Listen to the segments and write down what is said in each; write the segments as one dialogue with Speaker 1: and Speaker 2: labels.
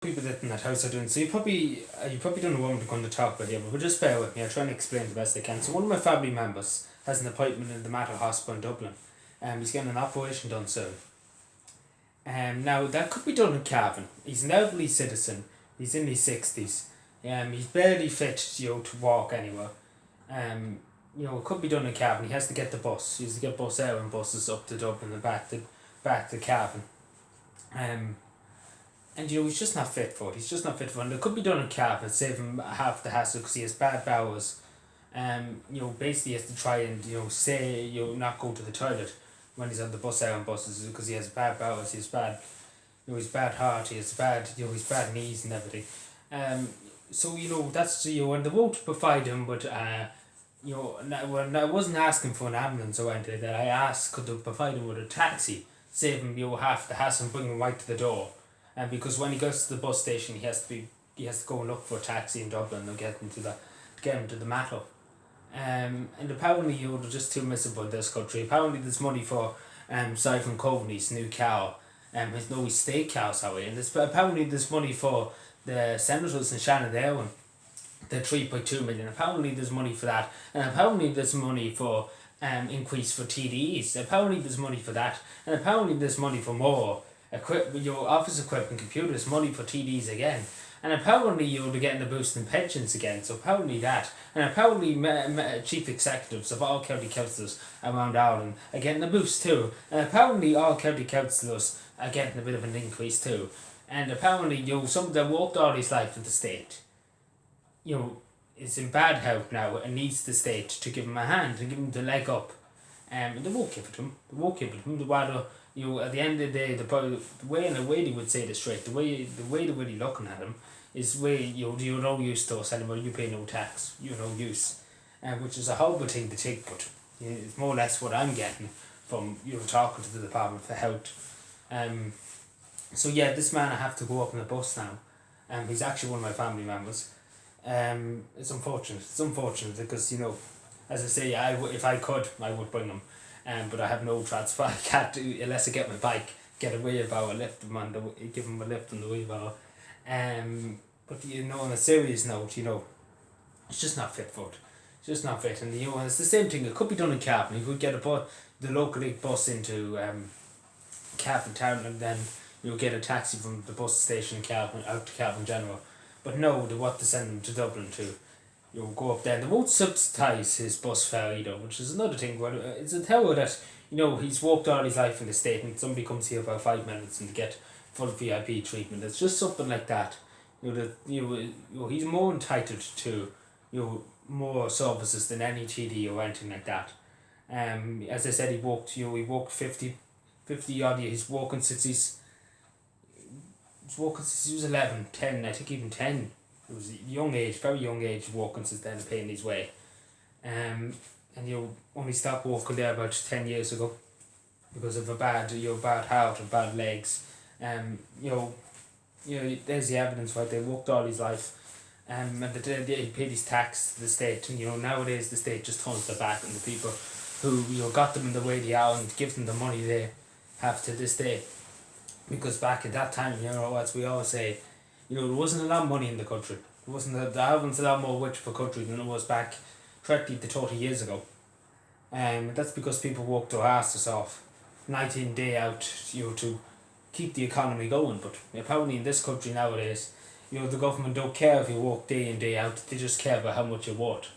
Speaker 1: People that in that house are doing. So you probably don't know what I'm going to talk about here, but just bear with me. I'll try and explain the best I can. So one of my family members has an appointment in the Mater Hospital in Dublin. He's getting an operation done soon. Now that could be done in Cavan. He's an elderly citizen. He's in his 60s. He's barely fit, to walk anywhere. It could be done in Cavan. He has to get the bus. He has to get bus out and buses up to Dublin and back to Cavan. And he's just not fit for it. He's just not fit for it. And it could be done in Cavan and save him half the hassle because he has bad bowels. Basically he has to try and say not go to the toilet when he's on the bus out and buses because he has bad bowels. He has bad, his bad heart. He has bad, his bad knees and everything. That's and they won't provide him with when I wasn't asking for an ambulance or anything that I asked could they provide him with a taxi, save him half the hassle and bring him right to the door. And because when he goes to the bus station he has to go and look for a taxi in Dublin and get him to the Mater. And apparently they're just too miserable in this country. Apparently there's money for Simon Coveney's new cow, his steak cow, sorry, and apparently there's money for the senators in Shannon Erwin, the 3.2 million. Apparently there's money for that, and apparently there's money for increase for TDEs. Apparently there's money for that, and apparently there's money for more your office equipment, computers, money for TDs again. And apparently you're getting a boost in pensions again, so apparently that. And apparently chief executives of all county councillors around Ireland are getting a boost too. And apparently all county councillors are getting a bit of an increase too. And apparently some that worked all his life in the state, is in bad health now and needs the state to give him a hand, to give him the leg up. And they won't give it to him. They won't give it to him. They rather, at the end of the day, the way they would say this straight, the way they're really looking at him is way you're no use to us anymore. You pay no tax. You're no use, which is a horrible thing to take, but it's more or less what I'm getting from talking to the Department for Health. This man I have to go up on the bus now. He's actually one of my family members. It's unfortunate. It's unfortunate because as I say, if I could, I would bring him. But I have no transfer. I can't do unless I get my bike, get a wheelbarrow, lift him give him a lift on the wheelbarrow. But on a serious note, it's just not fit for it. It's just not fit, and it's the same thing. It could be done in Cavan. You could get the local bus into Cavan town, and then get a taxi from the bus station in Cavan out to Cavan General. But no, they want to send him to Dublin to go up there. They won't subsidise his bus fare either, which is another thing. But it's a terror that he's walked all his life in the state, and somebody comes here for 5 minutes and to get full VIP treatment. It's just something like that. He's more entitled to more services than any TD or anything like that. As I said, he walked 50 odd years. He's walking since he was 11, 10, I think even 10. It was a young age, very young age, walking since then, paying his way. And only stopped walking there about 10 years ago because of a bad heart and bad legs. There's the evidence right there. Worked all his life, and he paid his tax to the state. And nowadays the state just turns their back on the people who got them in the way they are and give them the money they have to this day. Because back at that time, as we always say, there wasn't a lot of money in the country. There wasn't a lot more rich for country than it was back 30 to 30 years ago. That's because people worked their asses off, night in, day out, to keep the economy going. But apparently in this country nowadays, the government don't care if you work day in, day out. They just care about how much you're worth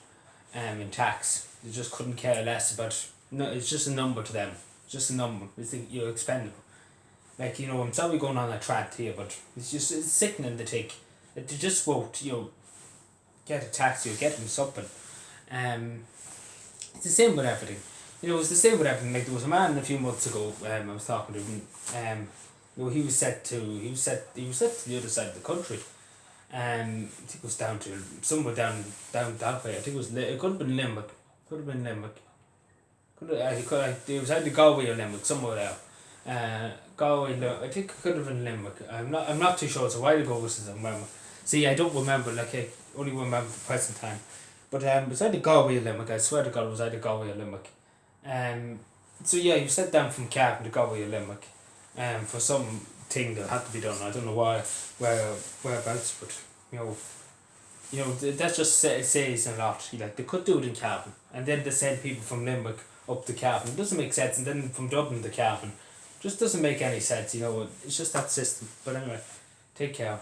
Speaker 1: in tax. They just couldn't care less about. No, it's just a number to them. It's just a number. You're expendable. I'm sorry going on a rant here, but it's sickening to take. They just won't, get a taxi or get them something. It's the same with everything. It's the same with everything. Like there was a man a few months ago. I was talking to him. He was set to the other side of the country. I think it was down to somewhere down that way. I think it could have been Limerick. It was either Galway or Limerick, somewhere there. Galway. I think it could have been Limerick. I'm not too sure. It's a while ago since I remember. See, I don't remember. I only remember the present time. But it was either Galway or Limerick. I swear to God, it was either Galway or Limerick. He was set down from Cavan to Galway or Limerick. For some thing that had to be done. I don't know whereabouts, but that just says a lot. Like they could do it in Cavan, and then they send people from Limerick up to Cavan. It doesn't make sense, and then from Dublin to Cavan, just doesn't make any sense. It's just that system. But anyway, take care.